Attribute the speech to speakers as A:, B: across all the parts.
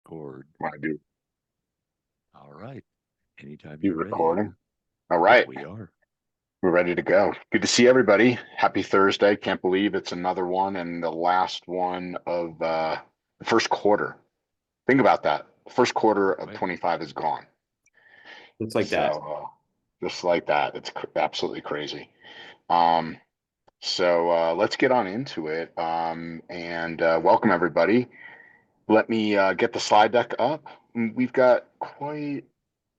A: record.
B: Want to do
A: All right. Anytime
B: you
A: you're ready,
B: recording? All right,
A: we are.
B: we're ready to go. Good to see everybody. Happy Thursday. Can't believe it's another one and the last one of the first quarter. Think about that. The first quarter of
A: Right.
B: 25 is gone.
C: It's like
B: So
C: that.
B: just like that, it's absolutely crazy. Um, so let's get on into it. And welcome everybody. Let me get the slide deck up. We've got quite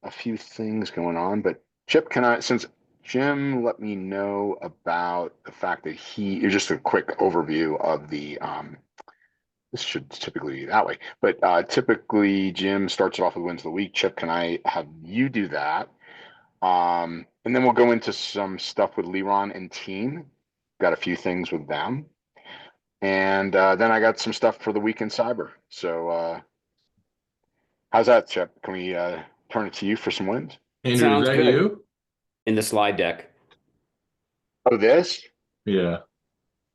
B: a few things going on, but Chip, since Jim let me know about the fact that just a quick overview of this should typically be that way, but typically Jim starts it off with wins of the week. Chip, can I have you do that? And then we'll go into some stuff with Leron and team. Got a few things with them. And then I got some stuff for the week in cyber. So how's that, Chip? Can we turn it to you for some wins?
D: Andrew, is
C: Sounds
D: that
C: good.
D: you?
C: In the slide deck.
B: Oh, this?
D: Yeah.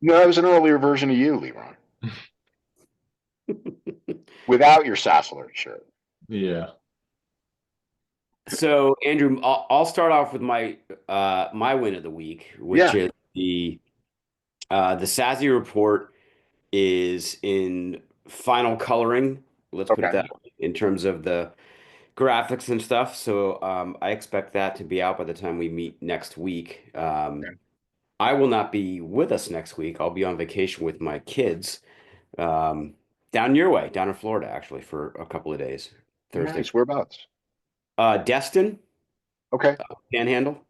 B: No, it was an earlier version of you, Leron, without your SaaS alert shirt.
D: Yeah.
C: So, Andrew, I'll start off with my my win of the week, which
B: Yeah.
C: is the Sassy Report is in final coloring. Let's put it
B: Okay.
C: that way, in terms of the graphics and stuff. So, I expect that to be out by the time we meet next week.
B: Okay.
C: I will not be with us next week. I'll be on vacation with my kids, um, down your way, down in Florida, actually, for a couple of days. Thursday.
B: Nice. Whereabouts?
C: Destin,
B: Okay.
C: Panhandle.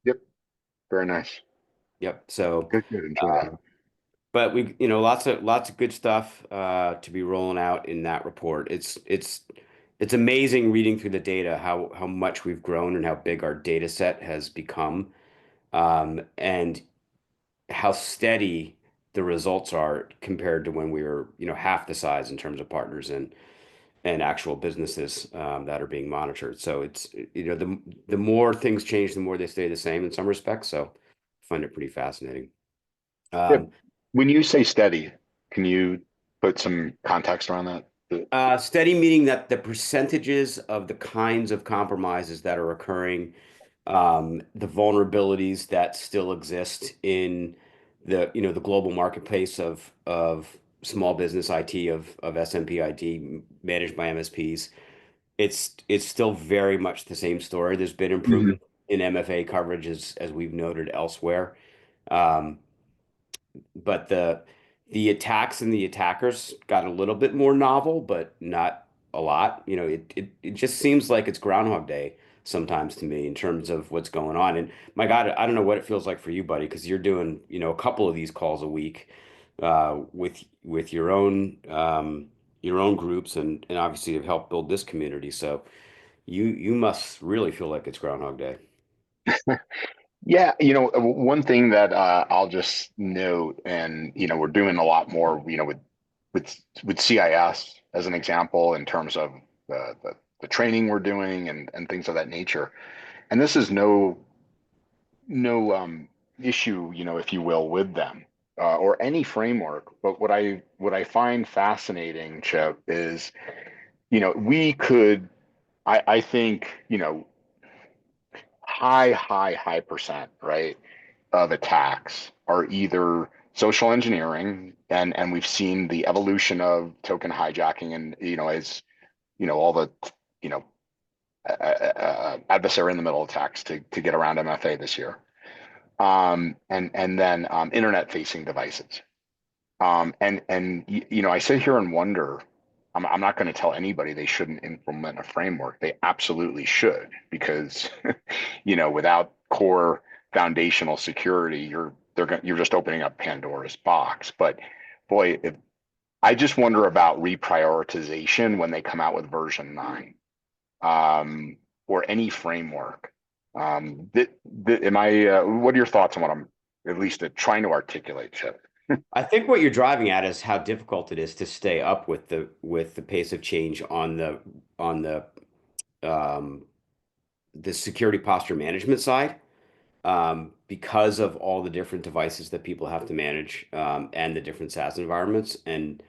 B: Yep. Very nice.
C: Yep. So,
B: Good. Good. Enjoy
C: uh,
B: that.
C: but we, lots of good stuff to be rolling out in that report. It's amazing reading through the data how much we've grown and how big our data set has become, and how steady the results are compared to when we were, half the size in terms of partners and actual businesses that are being monitored. So it's, the more things change, the more they stay the same in some respects. So I find it pretty fascinating.
B: Yeah.
C: Um,
B: When you say steady, can you put some context around that?
C: Steady meaning that the percentages of the kinds of compromises that are occurring, the vulnerabilities that still exist in the global marketplace of small business IT, of SMB IT managed by MSPs. It's still very much the same story. There's been
B: Mhm.
C: improvement in MFA coverage as we've noted elsewhere. Um, but the attacks and the attackers got a little bit more novel, but not a lot. It just seems like it's Groundhog Day sometimes to me in terms of what's going on. And my God, I don't know what it feels like for you, buddy, because you're doing, a couple of these calls a week, with your own groups, and obviously have helped build this community. So you must really feel like it's Groundhog Day.
B: Yeah, one thing that I'll just note, and we're doing a lot more, with CIS as an example in terms of the training we're doing and things of that nature. And this is no issue, if you will, with them or any framework. But what I find fascinating, Chip, is we could, I think, high percent, right, of attacks are either social engineering, and we've seen the evolution of token hijacking, and as all the you know adversary in the middle attacks to get around MFA this year, and then internet facing devices, and I sit here and wonder. I'm not going to tell anybody they shouldn't implement a framework. They absolutely should, because without core foundational security, you're just opening up Pandora's box. But boy, I just wonder about reprioritization when they come out with version 9, or any framework. Am I? What are your thoughts on what I'm at least trying to articulate, Chip?
C: I think what you're driving at is how difficult it is to stay up with the pace of change um, the security posture management side, because of all the different devices that people have to manage, and the different SaaS environments. And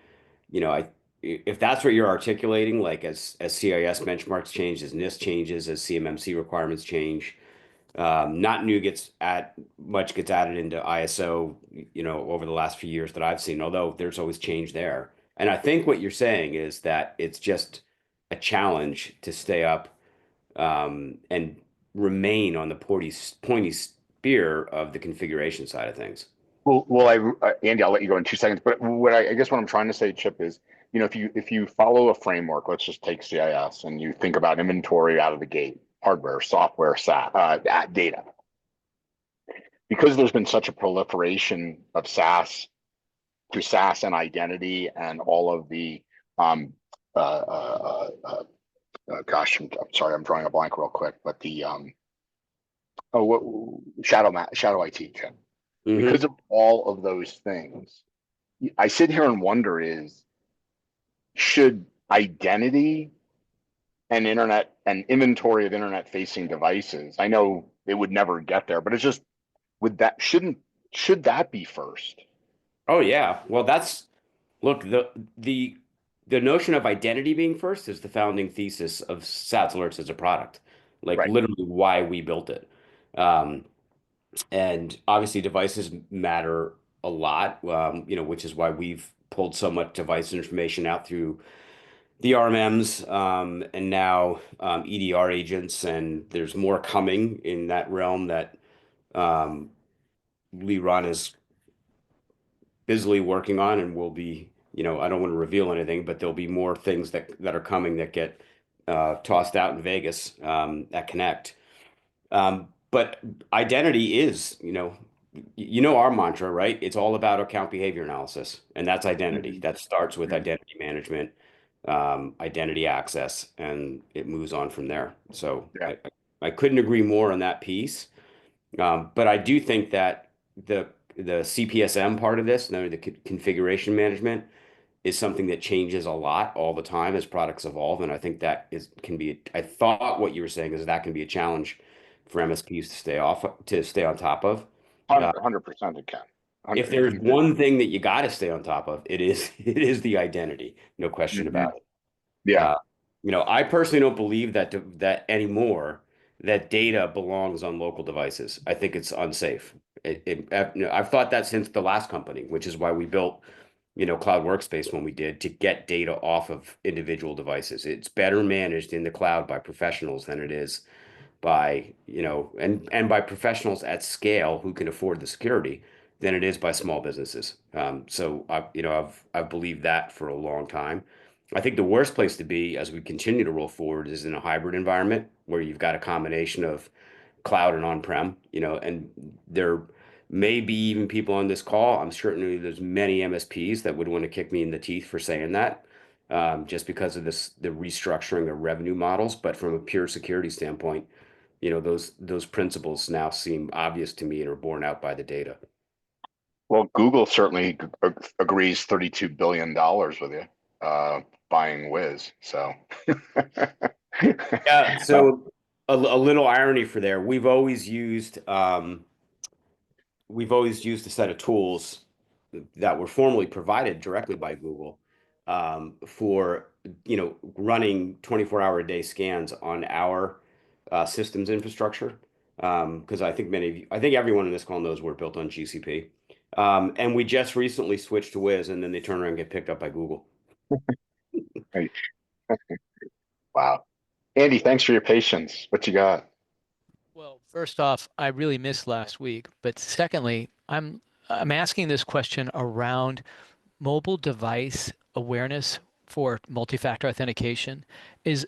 C: you know, I if that's what you're articulating, like as CIS benchmarks change, as NIST changes, as CMMC requirements change, not new gets at much gets added into ISO, over the last few years that I've seen, although there's always change there. And I think what you're saying is that it's just a challenge to stay up and remain on the pointy spear of the configuration side of things.
B: Andy, I'll let you go in 2 seconds. But I guess what I'm trying to say, Chip, is if you follow a framework, let's just take CIS, and you think about inventory out of the gate, hardware, software, SaaS, data, because there's been such a proliferation of SaaS to SaaS and identity and all of the uh, uh, uh, gosh, I'm sorry, I'm drawing a blank real quick, but the shadow IT, Chip. Because of all of those things, I sit here and wonder should identity and internet and inventory of internet facing devices, I know it would never get there, but it's just should that be first?
C: Oh yeah. Well, look, the notion of identity being first is the founding thesis of SaaS alerts as a product, like
B: Right.
C: literally why we built it. Um, and obviously devices matter a lot, which is why we've pulled so much device information out through the RMMs, and now EDR agents, and there's more coming in that realm that um, Lee Ron is busily working on, and will be, I don't want to reveal anything, but there'll be more things that are coming that get tossed out in Vegas at Connect. But identity is, our mantra, right? It's all about account behavior analysis, and that's identity.
B: Mhm.
C: That starts with
B: Mhm.
C: identity management, identity access, and it moves on from there. So
B: Yeah.
C: I couldn't agree more on that piece. But I do think that the CPSM part of this, the configuration management, is something that changes a lot all the time as products evolve, and I think that can be. I thought what you were saying is that can be a challenge for MSPs to stay on top of. Uh,
B: 100% it can.
C: if there's one thing that you got to stay on top of, it is it is the identity, no question
B: Mhm.
C: about it.
B: Yeah.
C: Uh, I personally don't believe that anymore that data belongs on local devices. I think it's unsafe. I've thought that since the last company, which is why we built, Cloud Workspace when we did, to get data off of individual devices. It's better managed in the cloud by professionals than it is by, and by professionals at scale who can afford the security than it is by small businesses. So I've believed that for a long time. I think the worst place to be as we continue to roll forward is in a hybrid environment where you've got a combination of cloud and on-prem, and there may be even people on this call. I'm certainly there's many MSPs that would want to kick me in the teeth for saying that, just because of the restructuring of revenue models. But from a pure security standpoint, those principles now seem obvious to me and are borne out by the data.
B: Well, Google certainly agrees $32 billion with you, buying Whiz. So,
C: Yeah,
B: uh,
C: so a little irony for there. We've always used a set of tools that were formerly provided directly by Google, for running 24-hour a day scans on our systems infrastructure. Because I think everyone in this call knows we're built on GCP. And we just recently switched to Wiz, and then they turn around and get picked up by Google.
B: wow. Andy, thanks for your patience. What you got?
D: Well, first off, I really missed last week, but secondly, I'm asking this question around mobile device awareness for multi-factor authentication. Is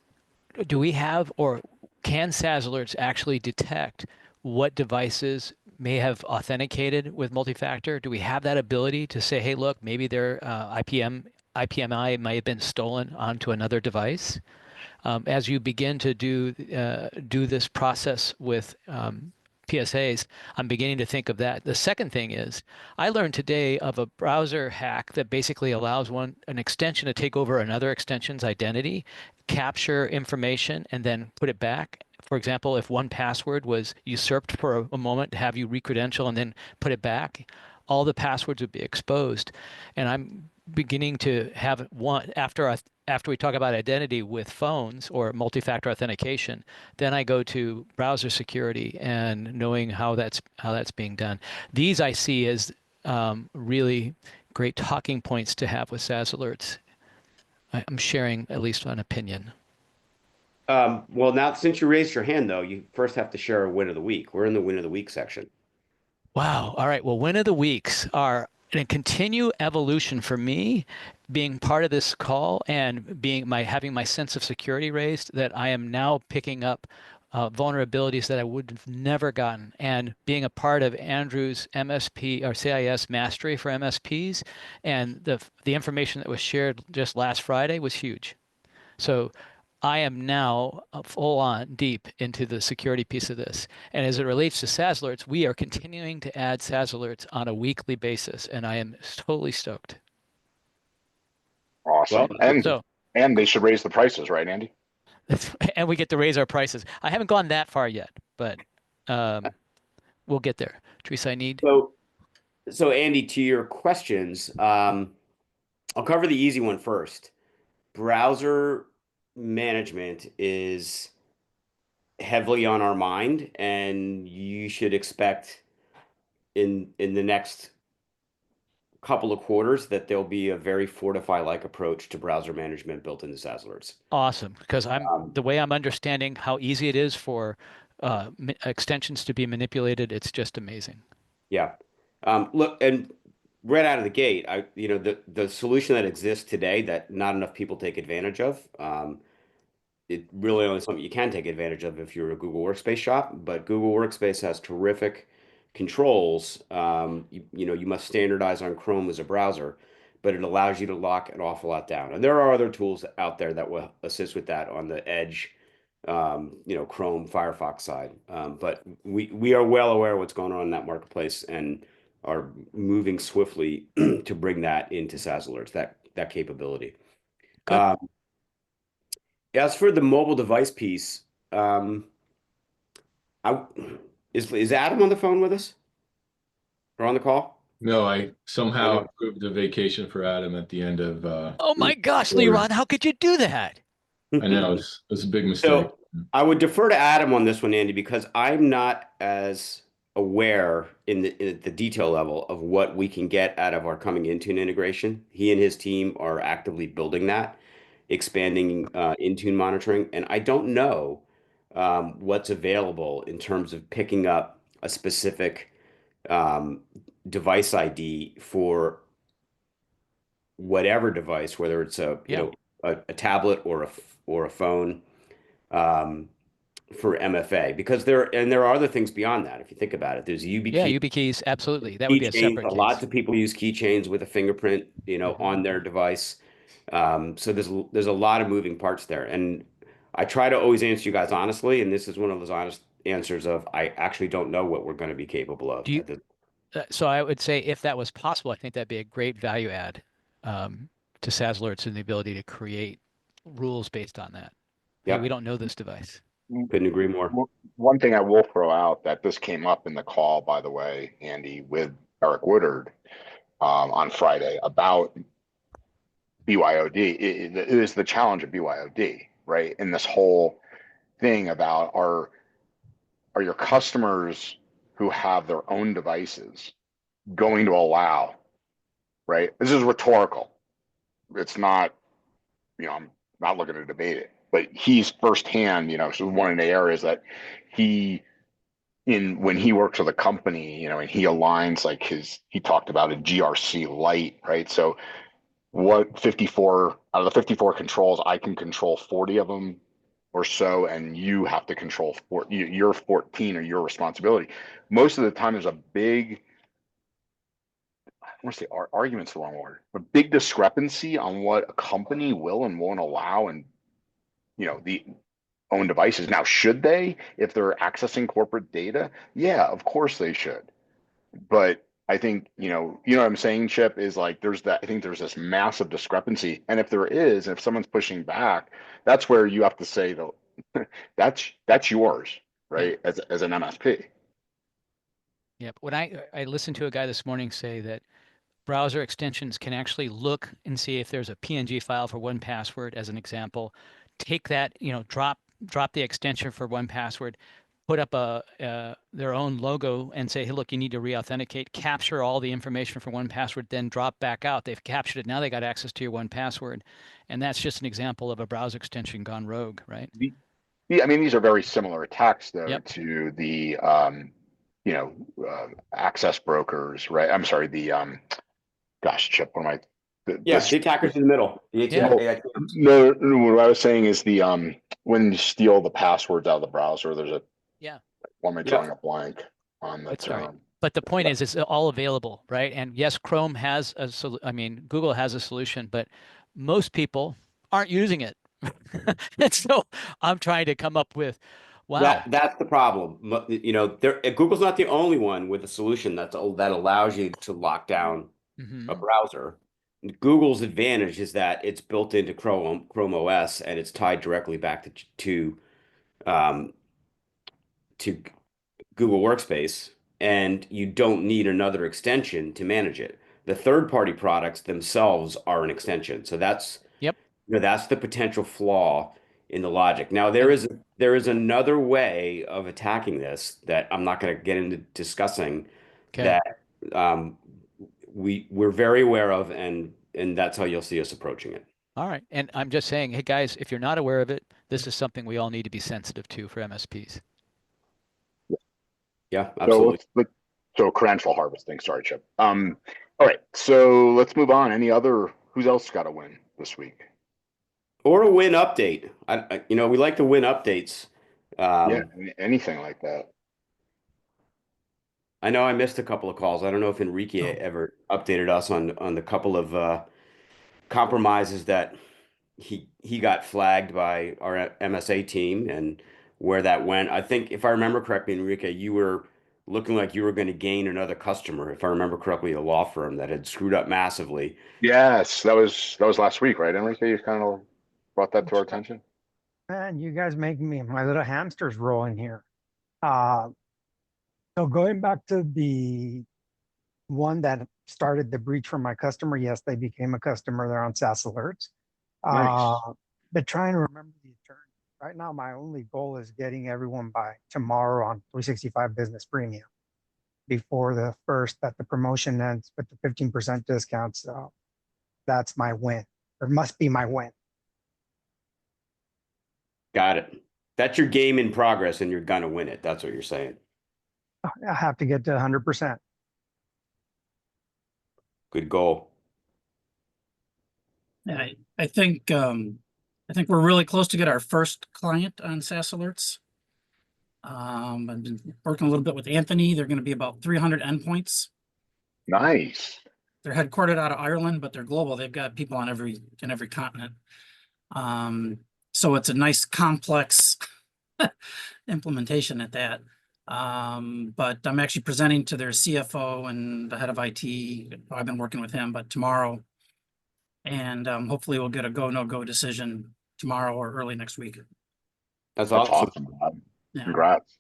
D: Do we have, or can SaaS alerts actually detect what devices may have authenticated with multi-factor? Do we have that ability to say, hey, look, maybe their IPMI might have been stolen onto another device? As you begin to do this process with PSAs, I'm beginning to think of that. The second thing is, I learned today of a browser hack that basically allows an extension to take over another extension's identity, capture information, and then put it back. For example, if one password was usurped for a moment to have you recredential and then put it back, all the passwords would be exposed. And I'm beginning to have one after we talk about identity with phones or multi-factor authentication, then I go to browser security and knowing how that's being done. These I see as really great talking points to have with SaaS alerts. I'm sharing at least an opinion.
C: Well, now since you raised your hand, though, you first have to share a win of the week. We're in the win of the week section.
D: Wow. All right. Well, win of the weeks are a continue evolution for me, being part of this call and having my sense of security raised, that I am now picking up vulnerabilities that I would have never gotten, and being a part of Andrew's MSP or CIS mastery for MSPs, and the information that was shared just last Friday was huge. So I am now full on deep into the security piece of this. And as it relates to SaaS alerts, we are continuing to add SaaS alerts on a weekly basis, and I am totally stoked.
B: Awesome.
C: Well,
D: So,
B: And they should raise the prices, right, Andy?
D: and we get to raise our prices. I haven't gone that far yet, but we'll get there. Teresa, I need.
C: So Andy, to your questions, I'll cover the easy one first. Browser management is heavily on our mind, and you should expect in the next couple of quarters that there'll be a very Fortify-like approach to browser management built into SaaS alerts.
D: Awesome, because the way I'm understanding how easy it is for extensions to be manipulated, it's just amazing.
C: Yeah. Look, and right out of the gate, the solution that exists today that not enough people take advantage of, it really only something you can take advantage of if you're a Google Workspace shop, but Google Workspace has terrific controls. You must standardize on Chrome as a browser, but it allows you to lock an awful lot down. And there are other tools out there that will assist with that on the edge, Chrome, Firefox side. But we are well aware of what's going on in that marketplace and are moving swiftly to bring that into SaaS alerts, that capability.
D: Good.
C: As for the mobile device piece, I is Adam on the phone with us or on the call?
E: No, I
C: Oh,
E: somehow
C: no.
E: approved a vacation for Adam at the end of
D: Oh my gosh,
E: quarter.
D: Leron, how could you do that?
E: I know it's a big mistake.
C: So I would defer to Adam on this one, Andy, because I'm not as aware in the detail level of what we can get out of our coming Intune integration. He and his team are actively building that, expanding Intune monitoring, and I don't know what's available in terms of picking up a specific device ID for whatever device, whether it's a tablet or a phone, for MFA, because there are other things beyond that. If you think about it, there's YubiKey.
D: YubiKeys, absolutely. That would be a separate case.
C: Lots of people use keychains with a fingerprint, on their device. So there's a lot of moving parts there, and I try to always answer you guys honestly, and this is one of those honest answers of I actually don't know what we're going to be capable of.
D: So I would say if that was possible, I think that'd be a great value add to SaaS alerts and the ability to create rules based on that. Hey, we don't know this device.
C: Couldn't agree more.
B: One thing I will throw out that this came up in the call, by the way, Andy, with Eric Woodard on Friday about BYOD. It is the challenge of BYOD, right? And this whole thing about are your customers who have their own devices going to allow, right? This is rhetorical. It's not, I'm not looking to debate it, but he's firsthand, so one of the areas that when he works with a company, and he aligns he talked about a GRC light, right? So what 54 out of the 54 controls, I can control 40 of them or so, and you have to control your 14 or your responsibility. Most of the time there's a big, I don't want to say argument's the wrong word, but big discrepancy on what a company will and won't allow and the own devices. Now, should they, if they're accessing corporate data? Yeah, of course they should. But I think, what I'm saying, Chip, is I think there's this massive discrepancy. And if there is, if someone's pushing back, that's where you have to say that's yours, right?
D: Yeah.
B: As an MSP.
D: Yeah. When I listened to a guy this morning say that browser extensions can actually look and see if there's a PNG file for 1Password as an example. Take that, drop the extension for 1Password, put up their own logo and say, hey, look, you need to re-authenticate, capture all the information for 1Password, then drop back out. They've captured it. Now they got access to your 1Password. And that's just an example of a browser extension gone rogue, right?
B: Yeah, I mean, these are very similar attacks, though,
D: Yep.
B: to the, access brokers, right? I'm sorry, the, gosh, Chip, what am I?
C: Yeah, the attackers in the middle. The
D: Yeah.
B: No, what I was saying is when you steal the passwords out of the browser, there's a,
D: Yeah.
B: why am I drawing a blank on the
D: That's all right.
B: term?
D: But the point is, it's all available, right? And yes, Chrome has Google has a solution, but most people aren't using it. And so I'm trying to come up with, wow.
C: That's the problem. Google's not the only one with a solution that allows you to lock down a browser. Google's advantage is that it's built into Chrome OS and it's tied directly back to Google Workspace, and you don't need another extension to manage it. The third-party products themselves are an extension. So that's
D: Yep.
C: that's the potential flaw in the logic. Now there is another way of attacking this that I'm not going to get into discussing
D: Okay.
C: that we're very aware of, and that's how you'll see us approaching it.
D: All right. And I'm just saying, hey guys, if you're not aware of it, this is something we all need to be sensitive to for MSPs.
C: Yeah, absolutely.
B: So credential harvesting, sorry, Chip. All right, so let's move on. Who's else got a win this week?
C: Or a win update. We like to win updates.
B: Yeah, anything like that.
C: I know I missed a couple of calls. I don't know if Enrique ever updated us on the couple of compromises that he got flagged by our MSA team and where that went. I think if I remember correctly, Enrique, you were looking like you were going to gain another customer, if I remember correctly, a law firm that had screwed up massively.
B: Yes, that was last week, right, Enrique? You kind of brought that to our attention.
F: Man, you guys make my little hamsters rolling here. So going back to the one that started the breach from my customer, yes, they became a customer. They're on SaaS alerts.
B: Nice.
F: But trying to remember the attorney. Right now, my only goal is getting everyone by tomorrow on 365 Business Premium before the first that the promotion ends, but the 15% discount. So that's my win, or must be my win.
C: Got it. That's your game in progress, and you're gonna win it. That's what you're saying.
F: I have to get to 100%.
C: Good goal.
G: Yeah, I think we're really close to get our first client on SaaS alerts. I've been working a little bit with Anthony. They're going to be about 300 endpoints.
B: Nice.
G: They're headquartered out of Ireland, but they're global. They've got people on every continent. So it's a nice complex implementation at that. But I'm actually presenting to their CFO and the head of IT. I've been working with him, but tomorrow. And hopefully we'll get a go, no go decision tomorrow or early next week.
C: That's
B: That's
C: awesome.
B: awesome.
G: Yeah.
B: Congrats.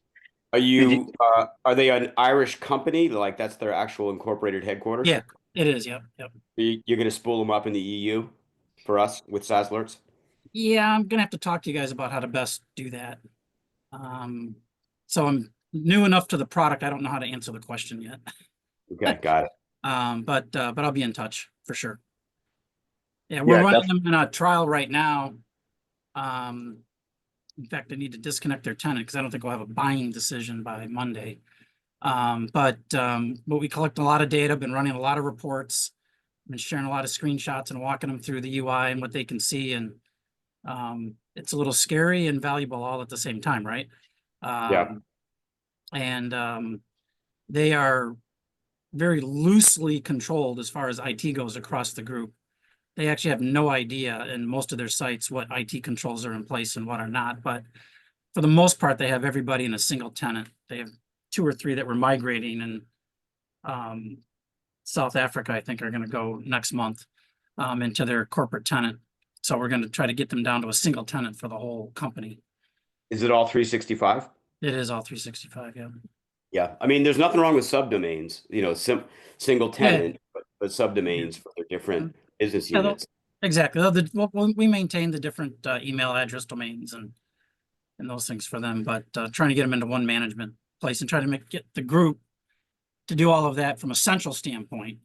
C: Are they an Irish company? Like that's their actual incorporated headquarters?
G: Yeah, it is. Yep.
C: You're going to spool them up in the EU for us with SaaS alerts?
G: Yeah, I'm gonna have to talk to you guys about how to best do that. So I'm new enough to the product. I don't know how to answer the question yet.
C: Okay, got it.
G: But I'll be in touch for sure. Yeah, we're running them in a trial right now. In fact, I need to disconnect their tenant because I don't think we'll have a buying decision by Monday. But we collect a lot of data, been running a lot of reports, been sharing a lot of screenshots and walking them through the UI and what they can see. And it's a little scary and valuable all at the same time, right?
C: Yeah.
G: And they are very loosely controlled as far as IT goes across the group. They actually have no idea in most of their sites what IT controls are in place and what are not. But for the most part, they have everybody in a single tenant. They have 2 or 3 that were migrating, and South Africa, I think, are going to go next month into their corporate tenant. So we're going to try to get them down to a single tenant for the whole company.
C: Is it all 365?
G: It is all 365, yeah.
C: Yeah, I mean, there's nothing wrong with subdomains, you know, single tenant, but subdomains for their different business
G: Yeah,
C: units.
G: exactly. We maintain the different email address domains and those things for them, but trying to get them into one management place and try to get the group to do all of that from a central standpoint.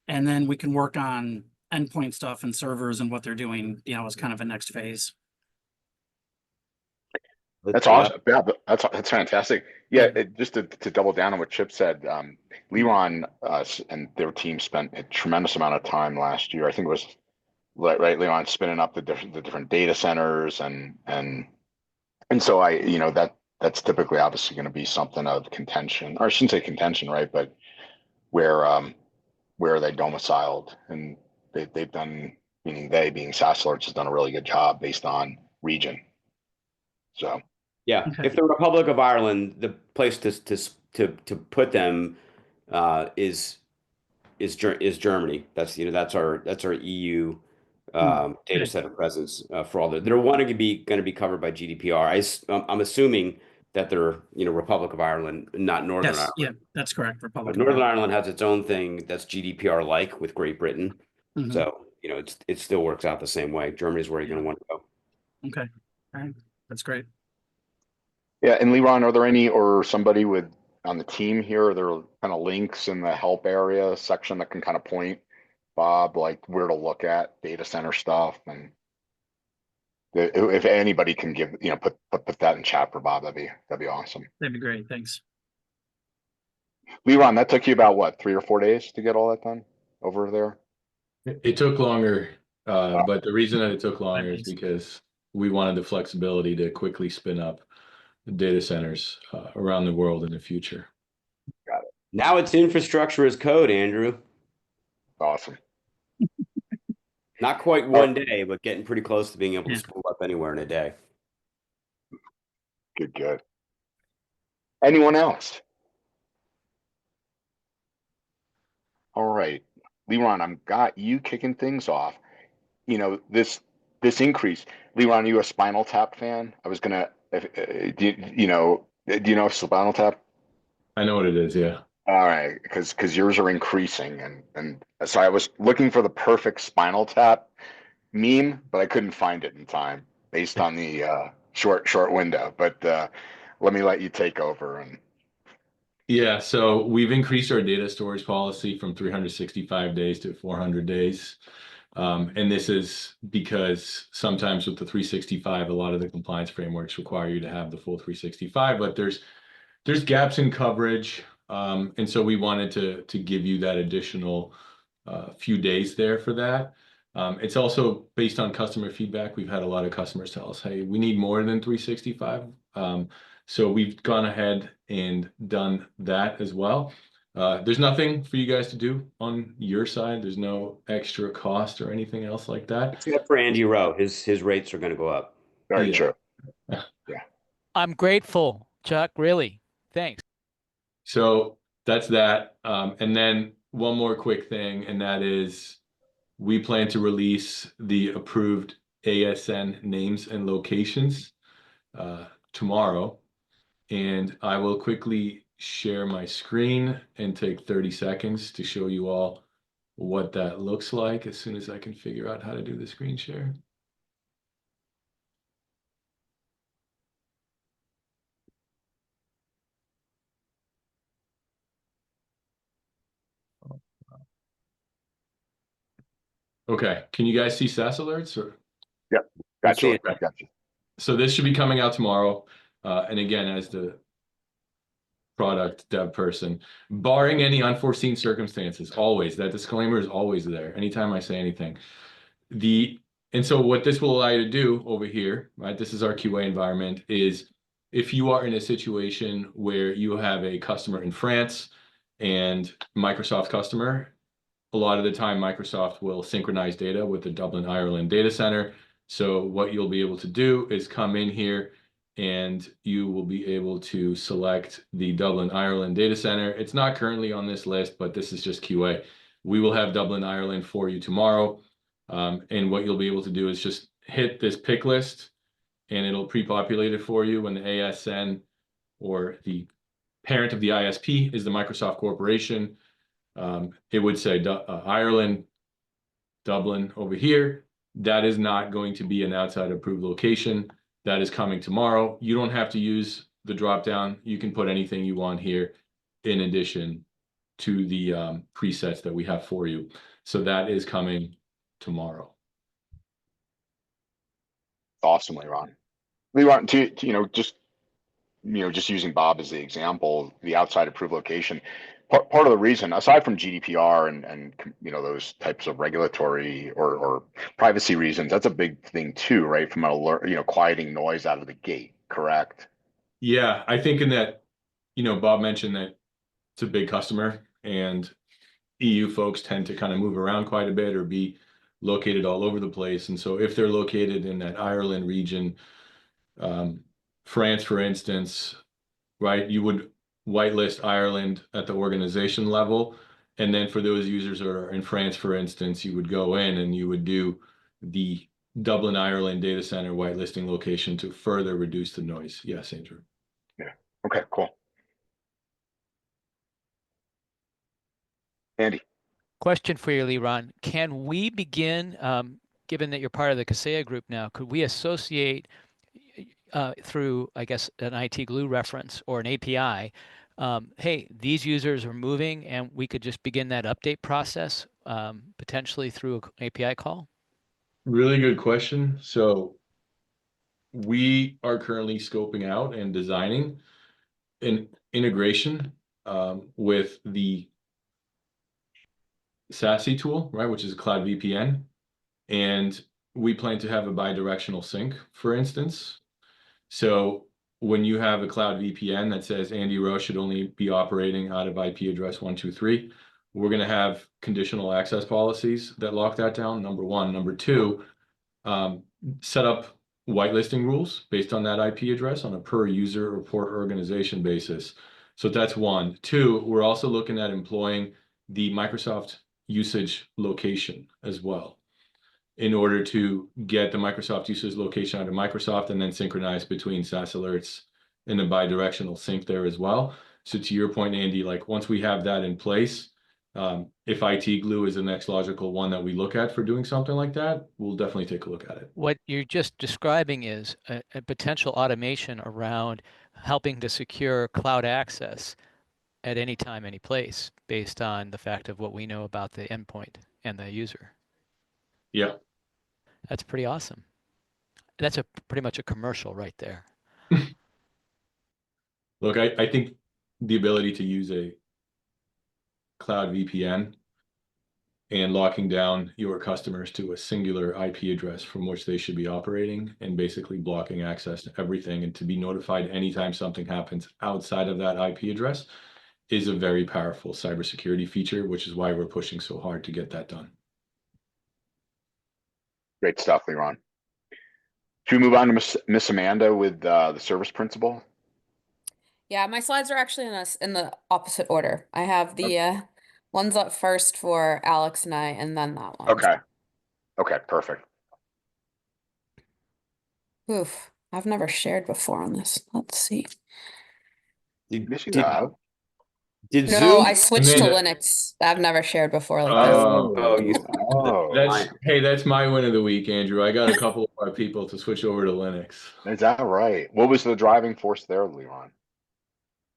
G: And then we can work on endpoint stuff and servers and what they're doing, you know, as kind of a next phase.
B: That's
C: Yeah.
B: awesome. Yeah, that's fantastic. Yeah, just to double down on what Chip said, Leron and their team spent a tremendous amount of time last year. I think it was right, Leron spinning up the different data centers and so that's typically obviously going to be something of contention, or I shouldn't say contention, right? But where are they domiciled? And they've done, meaning they being SaaS Alerts has done a really good job based on region. So.
C: Yeah,
G: Okay.
C: if the Republic of Ireland, the place to put them is Germany. That's our EU data center presence for all they're wanting to be going to be covered by GDPR. I'm assuming that they're Republic of Ireland, not Northern
G: Yes,
C: Ireland.
G: yeah, that's correct. Republic
C: But
G: of
C: Northern
G: Ireland.
C: Ireland has its own thing that's GDPR like with Great Britain.
G: Mhm.
C: So it still works out the same way. Germany's where you're going to want to go.
G: Okay, all right, that's great.
B: Yeah, and Leron, are there any or somebody on the team here? Are there kind of links in the help area section that can kind of point Bob like where to look at data center stuff? And if anybody can give put that in chat for Bob, that'd be awesome.
G: That'd be great. Thanks.
B: Leron, that took you about what, 3 or 4 days to get all that done over there?
E: It took longer, but the reason that it took longer is because we wanted the flexibility to quickly spin up data centers around the world in the future.
B: Got it.
C: Now it's infrastructure as code, Andrew.
B: Awesome.
C: Not quite one day, but getting pretty close to being able to spool up anywhere in a day.
B: Good. Anyone else? All right, Leron, I'm got you kicking things off. This increase. Leron, are you a Spinal Tap fan? I was gonna. Do you know Spinal Tap?
E: I know what it is. Yeah.
B: All right, because yours are increasing, and so I was looking for the perfect Spinal Tap meme, but I couldn't find it in time based on the short window. But let me let you take over. And
E: Yeah, so we've increased our data storage policy from 365 days to 400 days. And this is because sometimes with the 365, a lot of the compliance frameworks require you to have the full 365, but there's gaps in coverage. And so we wanted to give you that additional few days there for that. It's also based on customer feedback. We've had a lot of customers tell us, hey, we need more than 365. So we've gone ahead and done that as well. There's nothing for you guys to do on your side. There's no extra cost or anything else like that.
C: Except for Andy Rowe, his rates are going to go up.
B: very true.
E: Yeah.
D: I'm grateful, Chuck. Really. Thanks.
E: So that's that. And then one more quick thing, and that is we plan to release the approved ASN names and locations tomorrow. And I will quickly share my screen and take 30 seconds to show you all what that looks like as soon as I can figure out how to do the screen share. Okay, can you guys see SaaS alerts? Or?
B: Yep, gotcha.
E: So this should be coming out tomorrow. And again, as the product dev person, barring any unforeseen circumstances, always, that disclaimer is always there anytime I say anything. And so what this will allow you to do over here, right, this is our QA environment, is if you are in a situation where you have a customer in France and Microsoft customer, a lot of the time Microsoft will synchronize data with the Dublin, Ireland data center. So what you'll be able to do is come in here and you will be able to select the Dublin, Ireland data center. It's not currently on this list, but this is just QA. We will have Dublin, Ireland for you tomorrow. And what you'll be able to do is just hit this pick list and it'll pre-populate it for you when the ASN or the parent of the ISP is the Microsoft Corporation. It would say Ireland, Dublin over here. That is not going to be an outside approved location. That is coming tomorrow. You don't have to use the drop down. You can put anything you want here in addition to the presets that we have for you. So that is coming tomorrow.
B: Awesome, Leron. Leron, just using Bob as the example, the outside approved location. Part of the reason, aside from GDPR and those types of regulatory or privacy reasons, that's a big thing too, right? From an alert, quieting noise out of the gate, correct?
E: Yeah, I think in that, Bob mentioned that it's a big customer and EU folks tend to kind of move around quite a bit or be located all over the place. And so if they're located in that Ireland region, France, for instance, right, you would whitelist Ireland at the organization level. And then for those users who are in France, for instance, you would go in and you would do the Dublin, Ireland data center whitelisting location to further reduce the noise. Yes, Andrew.
B: Yeah. Okay, cool. Andy.
D: Question for you, Leron. Can we begin, given that you're part of the Kaseya group now, could we associate through, I guess, an IT glue reference or an API, hey, these users are moving, and we could just begin that update process potentially through an API call?
E: Really good question. So we are currently scoping out and designing an integration with the Sassy tool, right, which is a cloud VPN. And we plan to have a bi-directional sync, for instance. So when you have a cloud VPN that says Andy Rowe should only be operating out of IP address 123, we're going to have conditional access policies that lock that down, number one. Number two, set up whitelisting rules based on that IP address on a per user or per organization basis. So that's one. Two, we're also looking at employing the Microsoft usage location as well in order to get the Microsoft usage location out of Microsoft and then synchronize between SaaS alerts and a bi-directional sync there as well. So to your point, Andy, like once we have that in place, if IT glue is the next logical one that we look at for doing something like that, we'll definitely take a look at it.
D: What you're just describing is a potential automation around helping to secure cloud access at any time, any place, based on the fact of what we know about the endpoint and the user.
E: Yeah.
D: That's pretty awesome. That's pretty much a commercial right there.
E: Look, I think the ability to use a cloud VPN and locking down your customers to a singular IP address from which they should be operating and basically blocking access to everything and to be notified anytime something happens outside of that IP address is a very powerful cybersecurity feature, which is why we're pushing so hard to get that done.
B: Great stuff, Leron. Should we move on to Miss Amanda with the service principle?
H: Yeah, my slides are actually in the opposite order. I have the ones up first for Alex and I, and then that one.
B: Okay. Okay, perfect.
H: Oof, I've never shared before on this. Let's see.
B: Yes, you
C: Did
B: have.
C: Zoom?
H: No, I switched to
E: Amanda.
H: Linux. I've never shared before like
B: Oh,
E: That's my win of the week, Andrew. I got a couple of our people to switch over to Linux.
B: is that right? What was the driving force there, Leron?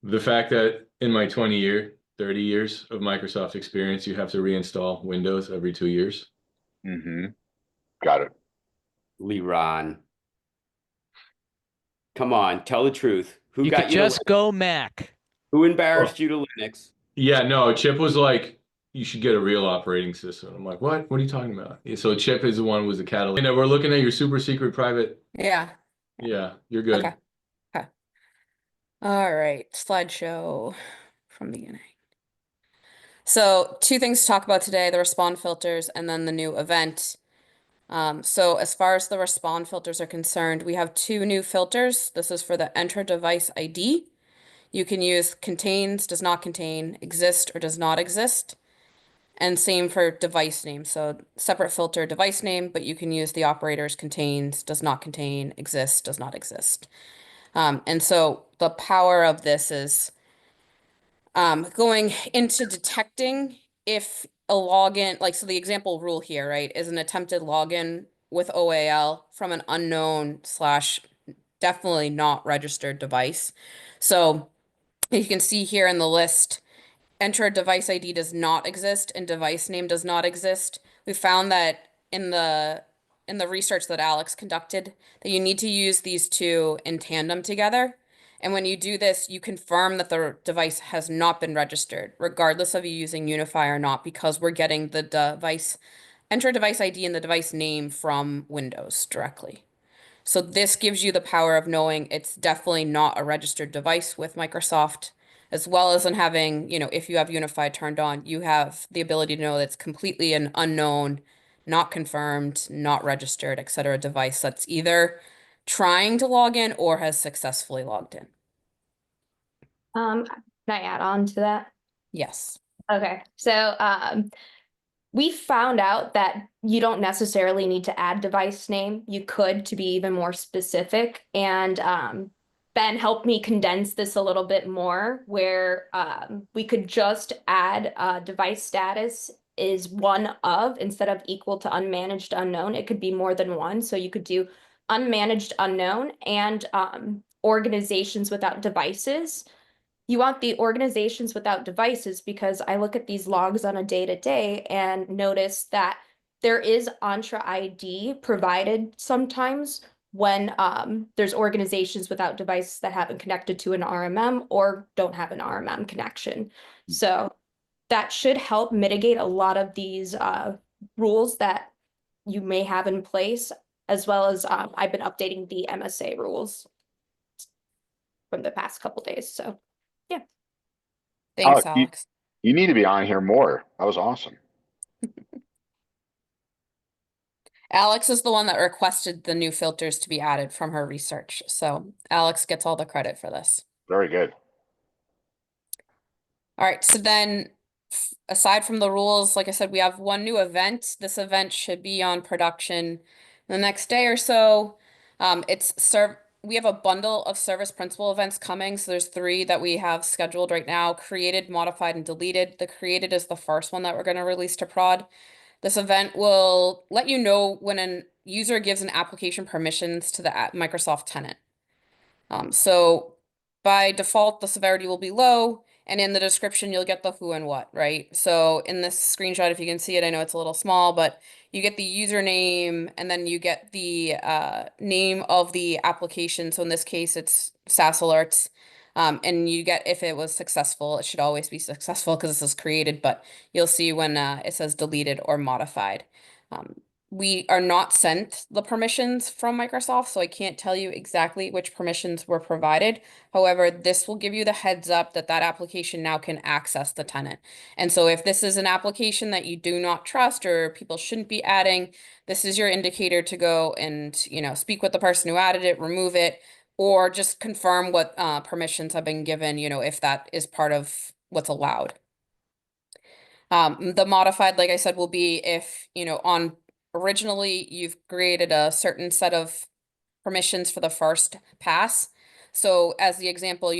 E: The fact that in my 30 years of Microsoft experience, you have to reinstall Windows every 2 years.
B: Mm-hmm. Got it.
C: Leron. Come on, tell the truth. Who
D: You
C: got
D: could
C: you
D: just
C: to
D: go Mac.
C: Who embarrassed you to Linux?
E: Yeah, no, Chip was like, you should get a real operating system. I'm like, what? What are you talking about? Yeah, so Chip is the one who was the catalyst. And we're looking at your super secret private.
H: Yeah.
E: Yeah, you're good.
H: Okay. Okay. All right. Slideshow from beginning. So 2 things to talk about today, the respond filters and then the new event. So as far as the respond filters are concerned, we have 2 new filters. This is for the enter device ID. You can use contains, does not contain, exist or does not exist. And same for device name. So separate filter device name, but you can use the operators contains, does not contain, exist, does not exist. And so the power of this is Going into detecting if a login, like, so the example rule here, right, is an attempted login with OAL from an unknown slash definitely not registered device. So you can see here in the list, enter a device ID does not exist and device name does not exist. We found that in the research that Alex conducted, that you need to use these two in tandem together. And when you do this, you confirm that the device has not been registered, regardless of you using Unify or not, because we're getting the device, enter device ID and the device name from Windows directly. So this gives you the power of knowing it's definitely not a registered device with Microsoft, as well as in having, if you have Unify turned on, you have the ability to know that it's completely an unknown, not confirmed, not registered, etc. device that's either trying to log in or has successfully logged in.
I: Can I add on to that?
H: Yes.
I: Okay, so we found out that you don't necessarily need to add device name. You could to be even more specific. And Ben helped me condense this a little bit more, where we could just add device status is one of instead of equal to unmanaged unknown. It could be more than one. So you could do unmanaged unknown and organizations without devices. You want the organizations without devices because I look at these logs on a day-to-day and notice that there is Entra ID provided sometimes when there's organizations without devices that haven't connected to an RMM or don't have an RMM connection. So that should help mitigate a lot of these rules that you may have in place, as well as I've been updating the MSA rules from the past couple days. So yeah.
H: Thanks,
B: Oh,
H: Alex.
B: you need to be on here more. That was awesome.
H: Alex is the one that requested the new filters to be added from her research. So Alex gets all the credit for this.
B: Very good.
H: All right, so then aside from the rules, like I said, we have one new event. This event should be on production the next day or so. We have a bundle of service principal events coming. So there's 3 that we have scheduled right now: created, modified, and deleted. The created is the first one that we're going to release to prod. This event will let you know when a user gives an application permissions to the Microsoft tenant. So by default, the severity will be low, and in the description, you'll get the who and what, right? So in this screenshot, if you can see it, I know it's a little small, but you get the username, and then you get the name of the application. So in this case, it's SaaS alerts. And you get if it was successful. It should always be successful because this is created, but you'll see when it says deleted or modified. We are not sent the permissions from Microsoft, so I can't tell you exactly which permissions were provided. However, this will give you the heads up that that application now can access the tenant. And so if this is an application that you do not trust or people shouldn't be adding, this is your indicator to go and, speak with the person who added it, remove it, or just confirm what permissions have been given, if that is part of what's allowed. The modified, like I said, will be if, on originally you've created a certain set of permissions for the first pass. So as the example,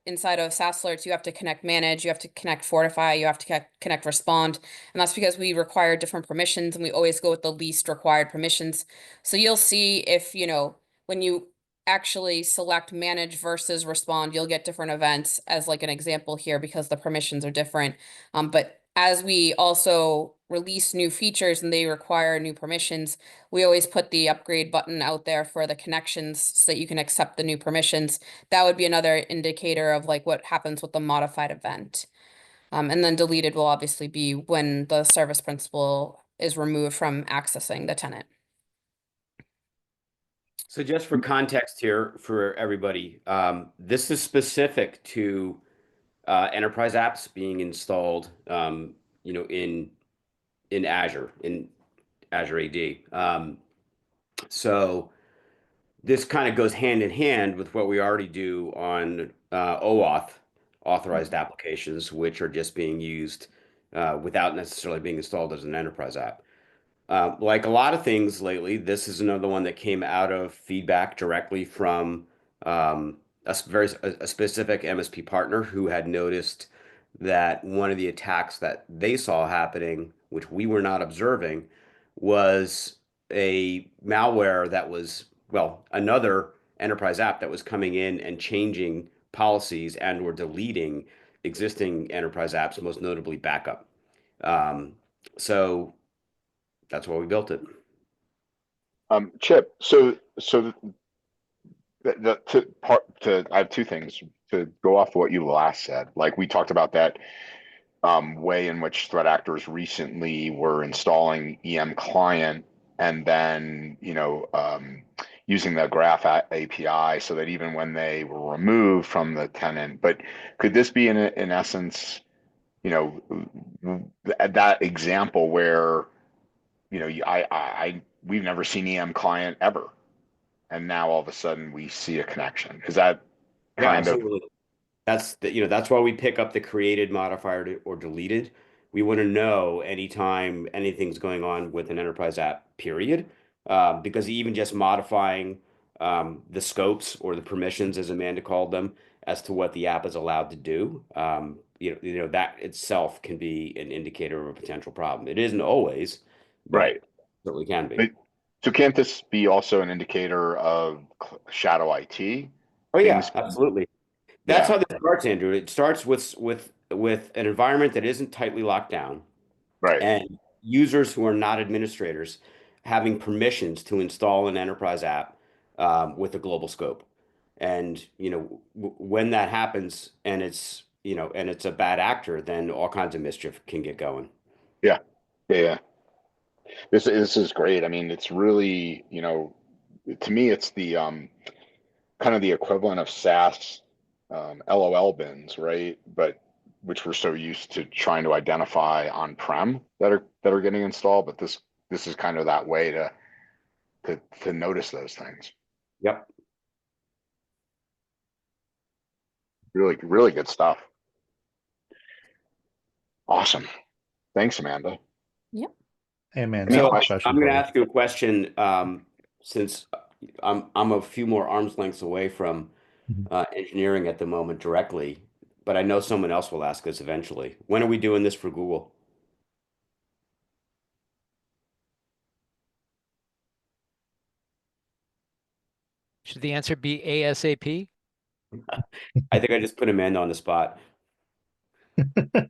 H: inside of SaaS alerts, you have to connect manage, you have to connect fortify, you have to connect respond. And that's because we require different permissions and we always go with the least required permissions. So you'll see if, when you actually select manage versus respond, you'll get different events as like an example here because the permissions are different. But as we also release new features and they require new permissions, we always put the upgrade button out there for the connections so that you can accept the new permissions. That would be another indicator of like what happens with the modified event. And then deleted will obviously be when the service principal is removed from accessing the tenant.
C: So just for context here for everybody, this is specific to enterprise apps being installed, in Azure, in Azure AD. So this kind of goes hand in hand with what we already do on OAuth, authorized applications, which are just being used without necessarily being installed as an enterprise app. Like a lot of things lately, this is another one that came out of feedback directly from a specific MSP partner who had noticed that one of the attacks that they saw happening, which we were not observing, was a malware that was, well, another enterprise app that was coming in and changing policies and or deleting existing enterprise apps, most notably backup. So that's why we built it.
B: Chip, so I have two things to go off what you last said. Like we talked about that way in which threat actors recently were installing EM client and then, using the graph API so that even when they were removed from the tenant, but could this be in essence, that example where, we've never seen EM client ever. And now all of a sudden we see a connection. Is that kind of
C: That's why we pick up the created modifier or deleted. We want to know anytime anything's going on with an enterprise app, period. Because even just modifying the scopes or the permissions, as Amanda called them, as to what the app is allowed to do, that itself can be an indicator of a potential problem. It isn't always, but
B: right?
C: It certainly can be.
B: So can't this be also an indicator of shadow IT?
C: Oh yeah, absolutely. That's
B: Yeah.
C: how this starts, Andrew. It starts with an environment that isn't tightly locked down,
B: Right.
C: and users who are not administrators having permissions to install an enterprise app with a global scope. And when that happens, and it's a bad actor, then all kinds of mischief can get going.
B: Yeah. This is great. I mean, it's really, to me, it's the kind of the equivalent of SaaS LOL bins, right? But which we're so used to trying to identify on-prem that are getting installed, but this is kind of that way to notice those things.
C: Yep.
B: Really, really good stuff. Awesome. Thanks, Amanda.
H: Yep.
J: Hey, man.
C: So
J: Question
C: I'm going
J: for
C: to
J: you.
C: ask you a question, since I'm a few more arm's lengths away from engineering at the moment directly, but I know someone else will ask us eventually. When are we doing this for Google?
D: Should the answer be ASAP?
C: I think I just put Amanda on the spot.
B: I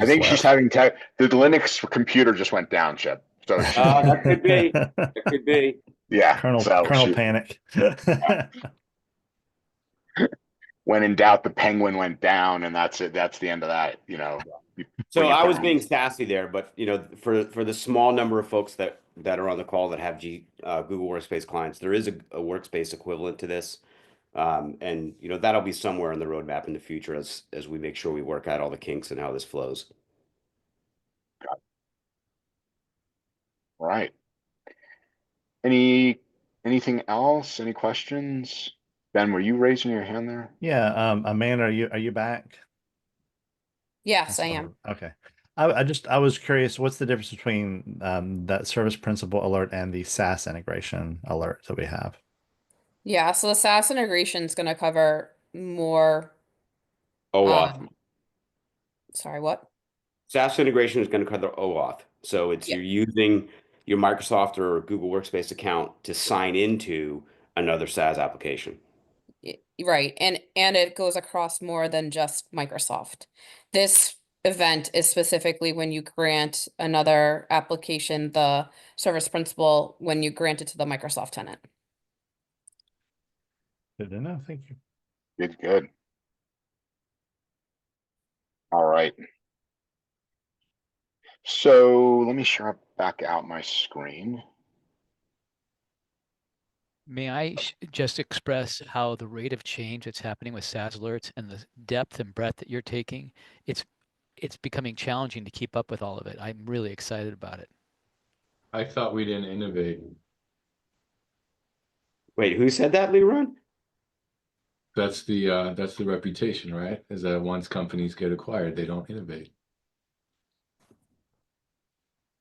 B: think she's having the Linux computer just went down, Chip. So
C: that could be. That could be.
B: Yeah.
J: Kernel panic.
B: When in doubt, the penguin went down, and that's it. That's the end of that.
C: So I was being sassy there, but for the small number of folks that are on the call that have Google Workspace clients, there is a workspace equivalent to this, and that'll be somewhere in the roadmap in the future as we make sure we work out all the kinks and how this flows.
B: All right. Anything else? Any questions? Ben, were you raising your hand there?
J: Yeah. Amanda, are you back?
H: Yes, I am.
J: Okay. I was curious, what's the difference between that service principal alert and the SaaS integration alert that we have?
H: Yeah, so the SaaS integration is going to cover more.
C: OAuth.
H: Sorry, what?
C: SaaS integration is going to cover OAuth. So it's you're using your Microsoft or Google Workspace account to sign into another SaaS application.
H: Right. And it goes across more than just Microsoft. This event is specifically when you grant another application the service principal when you grant it to the Microsoft tenant.
J: Good to know. Thank you.
B: Good. All right. So let me share back out my screen.
D: May I just express how the rate of change that's happening with SaaS alerts and the depth and breadth that you're taking, it's becoming challenging to keep up with all of it. I'm really excited about it.
E: I thought we didn't innovate.
C: Wait, who said that, Leron?
E: That's the reputation, right? Is that once companies get acquired, they don't innovate.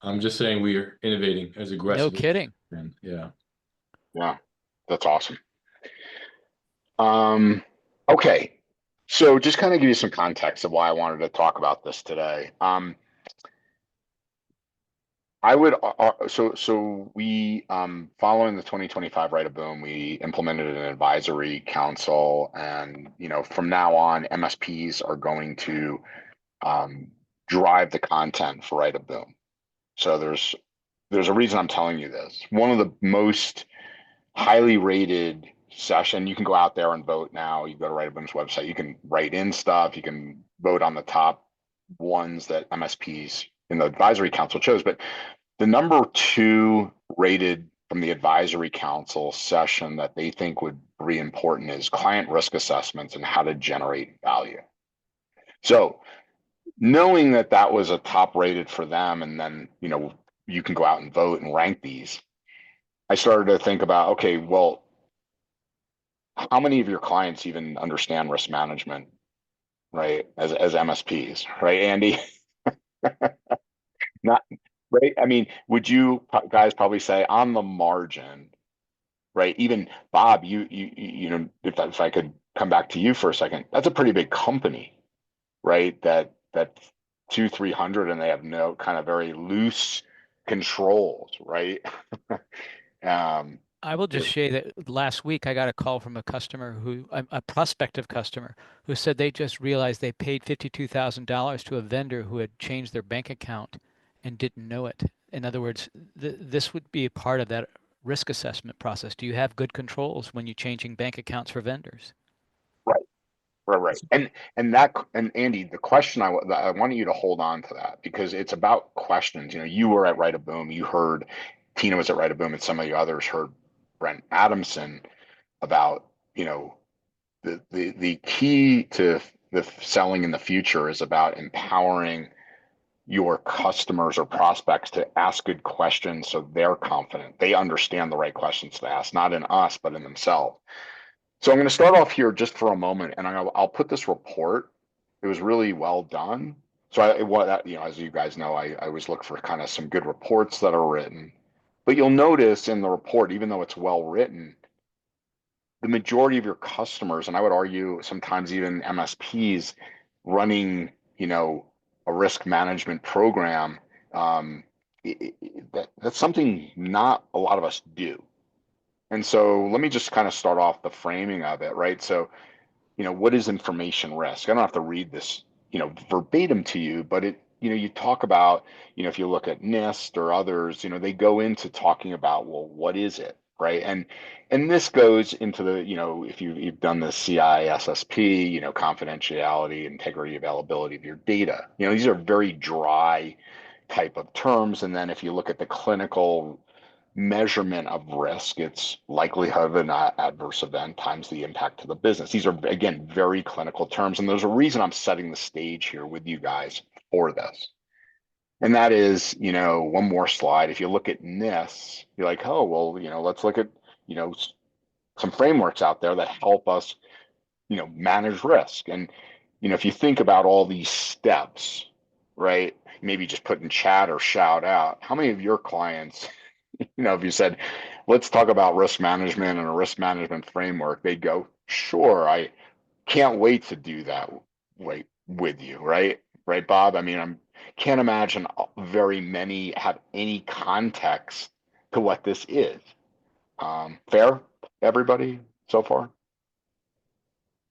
E: I'm just saying we are innovating as aggressively.
D: No kidding.
E: Yeah.
B: Yeah, that's awesome. Okay. So just kind of give you some context of why I wanted to talk about this today. I would so we following the 2025 Right of Boom, we implemented an advisory council, and from now on, MSPs are going to drive the content for Right of Boom. So there's a reason I'm telling you this. One of the most highly rated session, you can go out there and vote now. You go to Right of Boom's website, you can write in stuff, you can vote on the top ones that MSPs in the advisory council chose, but the number 2 rated from the advisory council session that they think would be important is client risk assessments and how to generate value. So knowing that that was a top rated for them, and then, you can go out and vote and rank these, I started to think about, okay, well, how many of your clients even understand risk management, right? As MSPs, right, Andy? Not right. I mean, would you guys probably say on the margin, right? Even Bob, if I could come back to you for a second, that's a pretty big company, right? That 200-300, and they have no kind of very loose controls, right?
D: I will just say that last week I got a call from a customer a prospective customer, who said they just realized they paid $52,000 to a vendor who had changed their bank account and didn't know it. In other words, this would be a part of that risk assessment process. Do you have good controls when you're changing bank accounts for vendors?
B: Right. And Andy, the question I wanted you to hold on to that, because it's about questions. You were at Right of Boom, you heard Tina was at Right of Boom, and some of the others heard Brent Adamson about, the key to the selling in the future is about empowering your customers or prospects to ask good questions so they're confident. They understand the right questions to ask, not in us, but in themselves. So I'm going to start off here just for a moment, and I'll put this report. It was really well done. So as you guys know, I always look for kind of some good reports that are written. But you'll notice in the report, even though it's well written, the majority of your customers, and I would argue sometimes even MSPs running, a risk management program, that's something not a lot of us do. And so let me just kind of start off the framing of it, right? So, what is information risk? I don't have to read this, verbatim to you, but you talk about, if you look at NIST or others, they go into talking about, well, what is it, right? And this goes into the, if you've done the CISSP, confidentiality, integrity, availability of your data. These are very dry type of terms. And then if you look at the clinical measurement of risk, it's likelihood of an adverse event times the impact to the business. These are, again, very clinical terms. And there's a reason I'm setting the stage here with you guys for this. And that is, one more slide. If you look at NIST, you're like, oh, well, let's look at, some frameworks out there that help us, manage risk. And, if you think about all these steps, right, maybe just put in chat or shout out, how many of your clients, if you said, let's talk about risk management and a risk management framework, they'd go, sure, I can't wait to do that with you, right? Right, Bob? I mean, I can't imagine very many have any context to what this is. Fair, everybody, so far?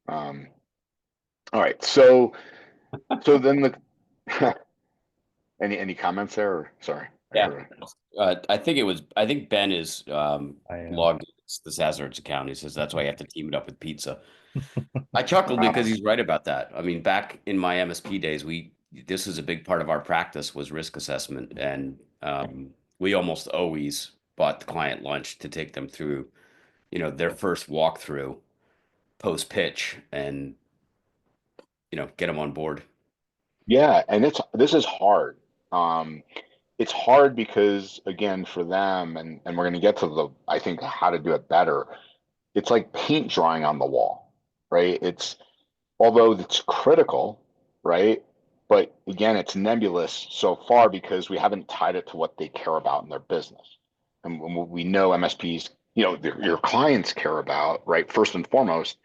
B: All right, so then any comments there? Or, sorry.
C: Yeah. I think Ben is
J: I am.
C: logged into the SaaS account. He says that's why you have to team it up with pizza. I chuckled because he's right about that. I mean, back in my MSP days, this was a big part of our practice was risk assessment, and we almost always bought the client lunch to take them through, their first walkthrough, post pitch, and get them on board.
B: Yeah, and this is hard. It's hard because, again, for them, and we're going to get to I think, how to do it better. It's like paint drawing on the wall, right? Although it's critical, right? But again, it's nebulous so far because we haven't tied it to what they care about in their business. And we know MSPs, your clients care about, right? First and foremost,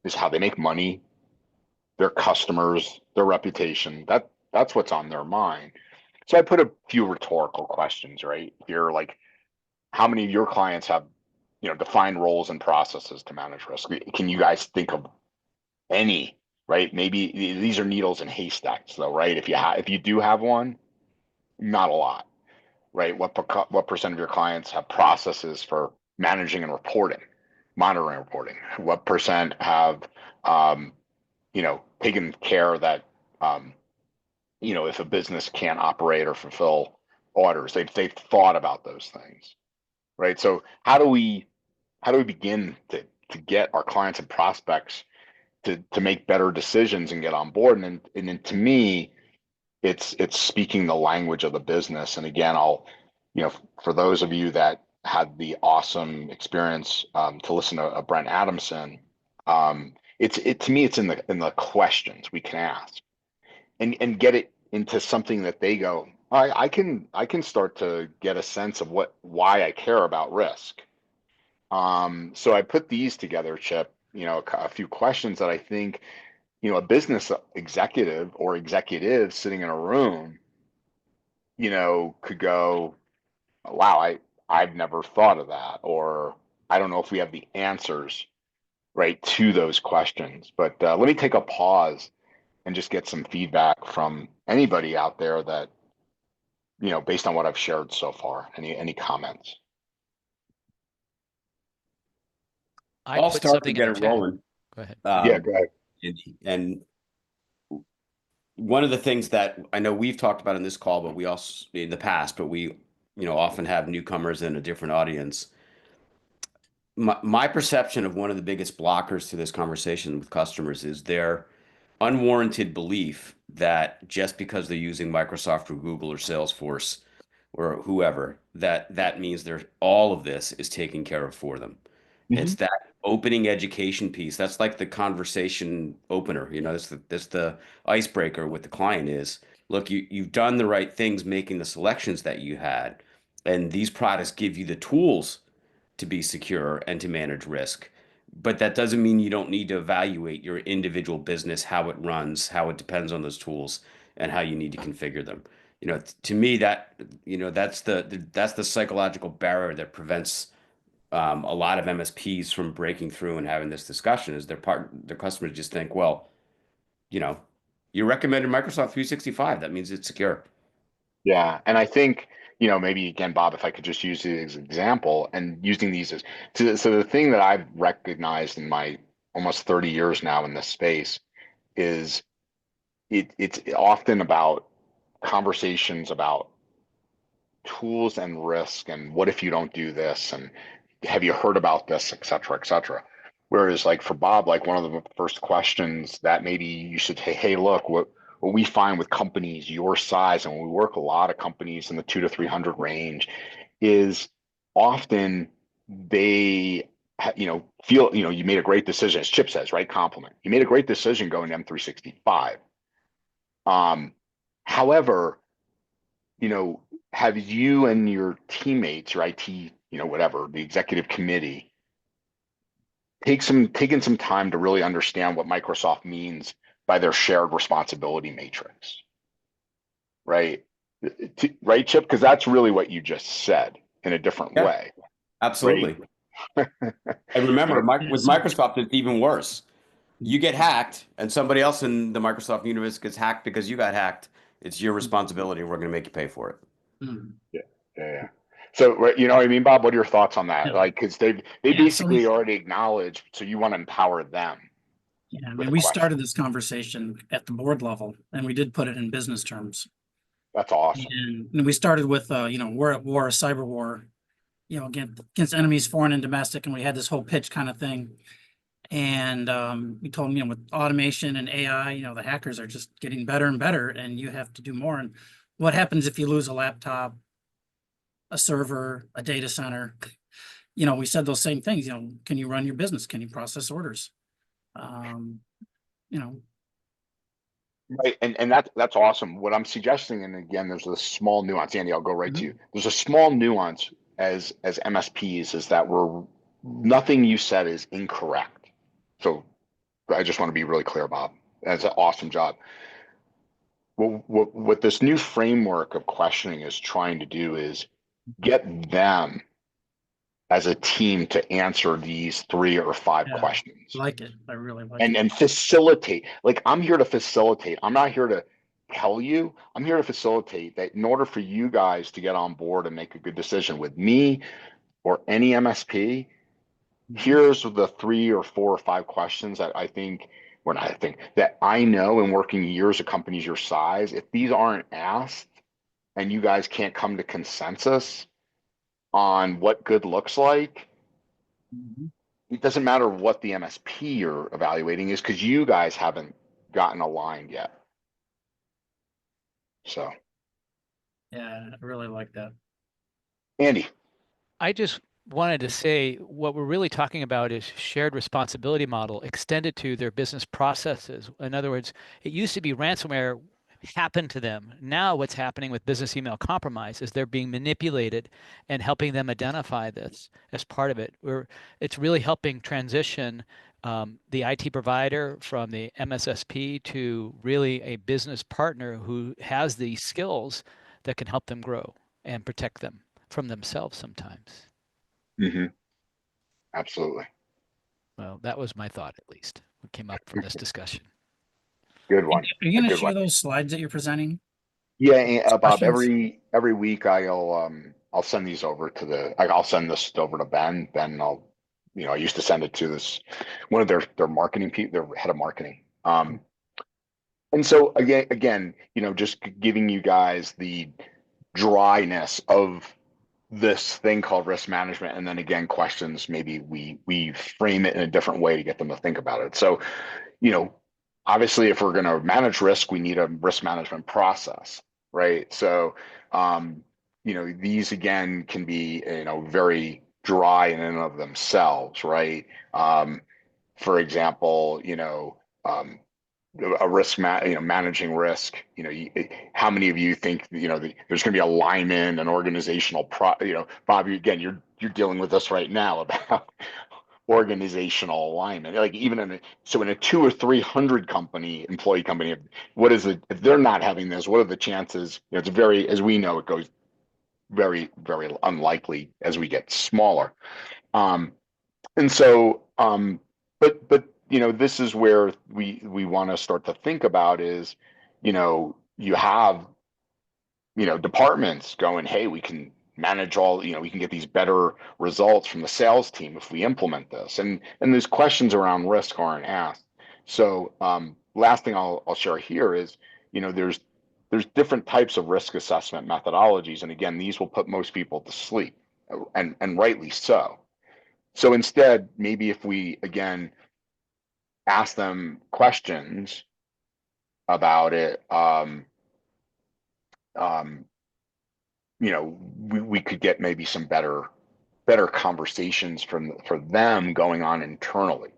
B: is how they make money, their customers, their reputation. That's what's on their mind. So I put a few rhetorical questions right here, like how many of your clients have, defined roles and processes to manage risk? Can you guys think of any, right? Maybe these are needles in haystacks though, right? If you do have one, not a lot, right? What percent of your clients have processes for managing and reporting, monitoring and reporting? What percent have, taken care that, if a business can't operate or fulfill orders, they've thought about those things, right? So how do we begin to get our clients and prospects to make better decisions and get on board? And then to me, it's speaking the language of the business. And again, for those of you that had the awesome experience to listen to Brent Adamson, to me, it's in the questions we can ask and get it into something that they go, I can start to get a sense of why I care about risk. So I put these together, Chip, a few questions that I think, a business executive or executive sitting in a room, could go, wow, I've never thought of that, or I don't know if we have the answers right to those questions. But let me take a pause and just get some feedback from anybody out there that, based on what I've shared so far. Any comments?
C: I'll
D: put
C: start to
D: something in
C: get
D: the
C: it
D: chat.
C: rolling.
D: Go ahead.
B: Yeah, go ahead.
C: And one of the things that I know we've talked about in this call, but we also in the past, but we, often have newcomers in a different audience. My perception of one of the biggest blockers to this conversation with customers is their unwarranted belief that just because they're using Microsoft or Google or Salesforce or whoever, that means all of this is taken care of for them. It's that opening education piece. That's like the conversation opener. That's the icebreaker with the client is, look, you've done the right things making the selections that you had, and these products give you the tools to be secure and to manage risk. But that doesn't mean you don't need to evaluate your individual business, how it runs, how it depends on those tools, and how you need to configure them. To me, that's the psychological barrier that prevents a lot of MSPs from breaking through and having this discussion. Is their customers just think, well, you recommended Microsoft 365. That means it's secure.
B: Yeah, and I think, maybe again, Bob, if I could just use it as an example and using these as so the thing that I've recognized in my almost 30 years now in this space is it's often about conversations about tools and risk and what if you don't do this and have you heard about this, et cetera, et cetera. Whereas like for Bob, like one of the first questions that maybe you should say, hey, look, what we find with companies your size, and we work a lot of companies in the 200 to 300 range, is often they feel, you made a great decision, as Chip says, right? Compliment. You made a great decision going to M365. However, have you and your teammates, your IT, whatever, the executive committee, taken some time to really understand what Microsoft means by their shared responsibility matrix, right? Right, Chip? Because that's really what you just said in a different way.
C: Absolutely.
B: Right?
C: And remember, with Microsoft, it's even worse. You get hacked, and somebody else in the Microsoft universe gets hacked because you got hacked. It's your responsibility, and we're going to make you pay for it.
B: Yeah. So, right, you know what I mean, Bob? What are your thoughts on that?
G: Yeah.
B: Like, because they basically already acknowledge, so you want to empower them.
G: Yeah, I mean, we started this conversation at the board level, and we did put it in business terms.
B: That's awesome.
G: And we started with, we're at war, a cyber war, against enemies, foreign and domestic, and we had this whole pitch kind of thing. And we told them, with automation and AI, the hackers are just getting better and better, and you have to do more. And what happens if you lose a laptop, a server, a data center? We said those same things. Can you run your business? Can you process orders?
B: Right, and that's awesome. What I'm suggesting, and again, there's a small nuance, Andy, I'll go right to you. There's a small nuance as MSPs is that nothing you said is incorrect. So I just want to be really clear, Bob. That's an awesome job. Well, what this new framework of questioning is trying to do is get them as a team to answer these 3 or 5
G: Yeah,
B: questions
G: like it. I really like it.
B: and facilitate. Like, I'm here to facilitate. I'm not here to tell you. I'm here to facilitate that in order for you guys to get on board and make a good decision with me or any MSP. Here's the 3 or 4 or 5 questions that I think, well, not I think, that I know in working years of companies your size, if these aren't asked and you guys can't come to consensus on what good looks like, it doesn't matter what the MSP you're evaluating is, because you guys haven't gotten aligned yet. So,
G: Yeah, I really like that.
B: Andy.
D: I just wanted to say what we're really talking about is shared responsibility model extended to their business processes. In other words, it used to be ransomware happened to them. Now what's happening with business email compromise is they're being manipulated and helping them identify this as part of it. It's really helping transition the IT provider from the MSSP to really a business partner who has the skills that can help them grow and protect them from themselves sometimes.
B: Mm-hmm. Absolutely.
D: Well, that was my thought, at least, what came up from this discussion.
B: Good one.
G: Are you going to
B: Good
G: share
B: one.
G: those slides that you're presenting?
B: Yeah, Bob,
G: Questions?
B: every week I'll send these over to I'll send this over to Ben. Ben, I used to send it to one of their marketing people, their head of marketing. And so again, just giving you guys the dryness of this thing called risk management, and then again, questions, maybe we frame it in a different way to get them to think about it. So, obviously, if we're going to manage risk, we need a risk management process, right? So, these again can be, very dry in and of themselves, right? For example, a managing risk. How many of you think there's going to be alignment and organizational Bob, you're dealing with this right now about organizational alignment. Like, even in a 200 or 300 employee company, what is it if they're not having this? What are the chances? It's very, as we know, it goes very, very unlikely as we get smaller. And so, but this is where we want to start to think about is, you have, departments going, hey, we can manage all, we can get these better results from the sales team if we implement this. And these questions around risk aren't asked. So, last thing I'll share here is, there's different types of risk assessment methodologies. And again, these will put most people to sleep, and rightly so. So instead, maybe if we, again, ask them questions about it, we could get maybe some better conversations for them going on internally.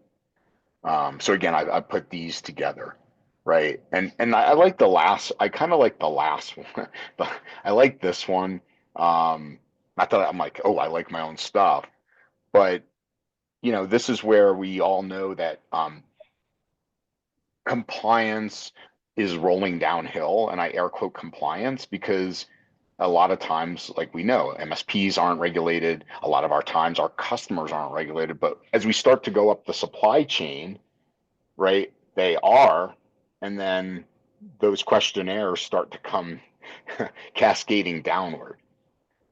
B: So again, I put these together, right? And I like I kind of like the last one, but I like this one. Not that I'm like, oh, I like my own stuff, but this is where we all know that compliance is rolling downhill, and I air quote compliance, because a lot of times, like we know, MSPs aren't regulated. A lot of our times, our customers aren't regulated. But as we start to go up the supply chain, right, they are, and then those questionnaires start to come cascading downward.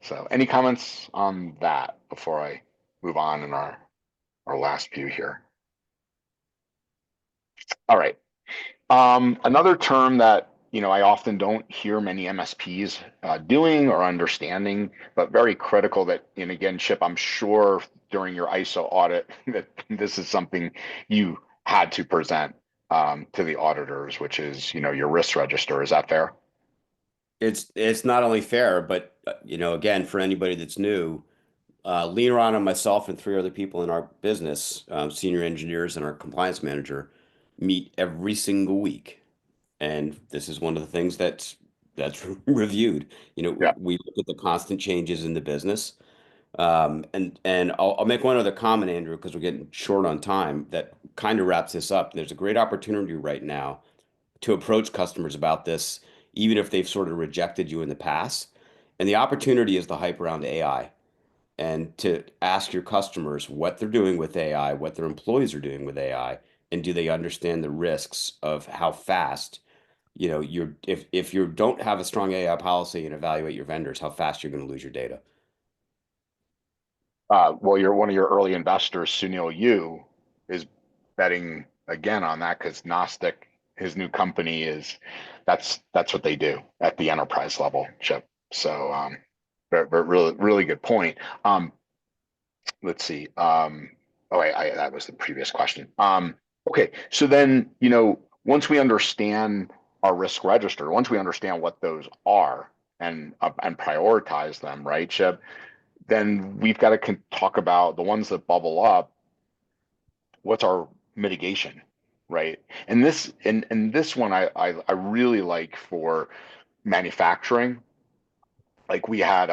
B: So, any comments on that before I move on in our last few here? All right. Another term that I often don't hear many MSPs doing or understanding, but very critical that, and again, Chip, I'm sure during your ISO audit that this is something you had to present to the auditors, which is your risk register. Is that fair?
C: It's not only fair, but again, for anybody that's new, Leon and myself and 3 other people in our business, senior engineers and our compliance manager, meet every single week, and this is one of the things that's reviewed.
B: Yeah.
C: We look at the constant changes in the business. And I'll make one other comment, Andrew, because we're getting short on time, that kind of wraps this up. There's a great opportunity right now to approach customers about this, even if they've sort of rejected you in the past. And the opportunity is the hype around AI, and to ask your customers what they're doing with AI, what their employees are doing with AI, and do they understand the risks of how fast, you're if you don't have a strong AI policy and evaluate your vendors, how fast you're going to lose your data.
B: Well, you're one of your early investors, Sunil Yu, is betting again on that because Gnostic, his new company, that's what they do at the enterprise level, Chip. So, but really good point. Let's see. Oh, that was the previous question. Okay, so then once we understand our risk register, once we understand what those are and prioritize them, right, Chip? Then we've got to talk about the ones that bubble up. What's our mitigation, right? And this one I really like for manufacturing. Like we had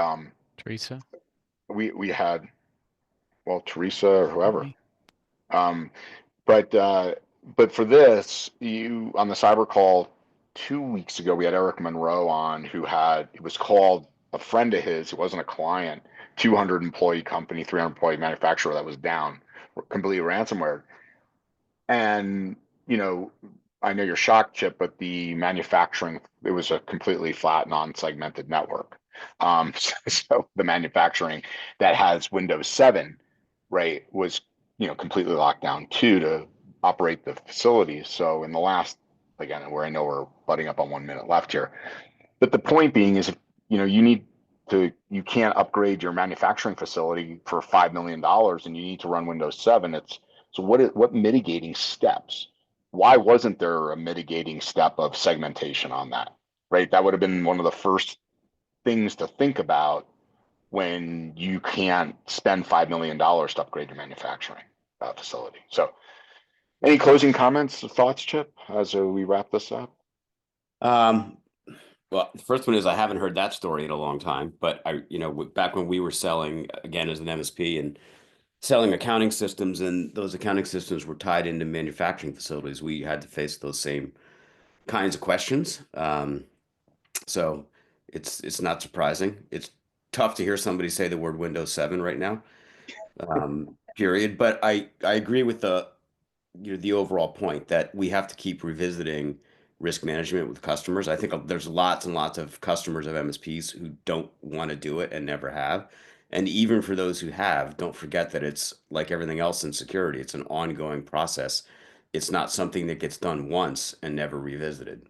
D: Teresa,
B: we had, well, Teresa or whoever.
D: me.
B: But for this, you on the cyber call 2 weeks ago, we had Eric Monroe on, it was called a friend of his. It wasn't a client. 200 employee company, 300 employee manufacturer that was down, completely ransomware. And I know you're shocked, Chip, but the manufacturing, it was a completely flat, non-segmented network. So the manufacturing that has Windows 7, right, was completely locked down too to operate the facilities. So in the last, again, where I know we're butting up on 1 minute left here, but the point being is, if you can't upgrade your manufacturing facility for $5 million and you need to run Windows 7. So what mitigating steps? Why wasn't there a mitigating step of segmentation on that? Right, that would have been one of the first things to think about when you can't spend $5 million to upgrade your manufacturing facility. So, any closing comments or thoughts, Chip, as we wrap this up?
C: Well, the first one is I haven't heard that story in a long time, but back when we were selling again as an MSP and selling accounting systems, and those accounting systems were tied into manufacturing facilities, we had to face those same kinds of questions. So it's not surprising. It's tough to hear somebody say the word Windows 7 right now, period. But I agree with the overall point that we have to keep revisiting risk management with customers. I think there's lots and lots of customers of MSPs who don't want to do it and never have. And even for those who have, don't forget that it's like everything else in security. It's an ongoing process. It's not something that gets done once and never revisited.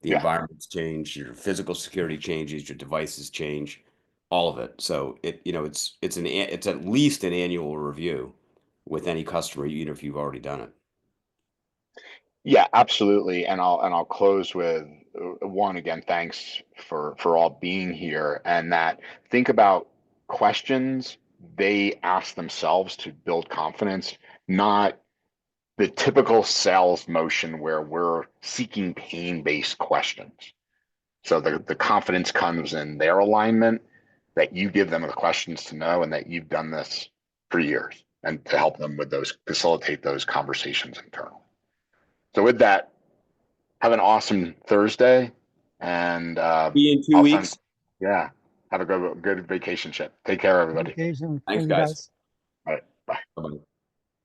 C: The
B: Yeah.
C: environments change, your physical security changes, your devices change, all of it. So it's at least an annual review with any customer, even if you've already done it.
B: Yeah, absolutely. And I'll close with one again. Thanks for all being here. And that think about questions they ask themselves to build confidence, not the typical sales motion where we're seeking pain-based questions. So the confidence comes in their alignment, that you give them the questions to know, and that you've done this for years, and to help them with facilitate those conversations internally. So with that, have an awesome Thursday, and
C: Be in 2 weeks.
B: Yeah, have a good vacation, Chip. Take care, everybody.
F: Vacation.
C: Thanks,
F: Thank you,
C: guys.
B: All right, bye.
C: Bye-bye.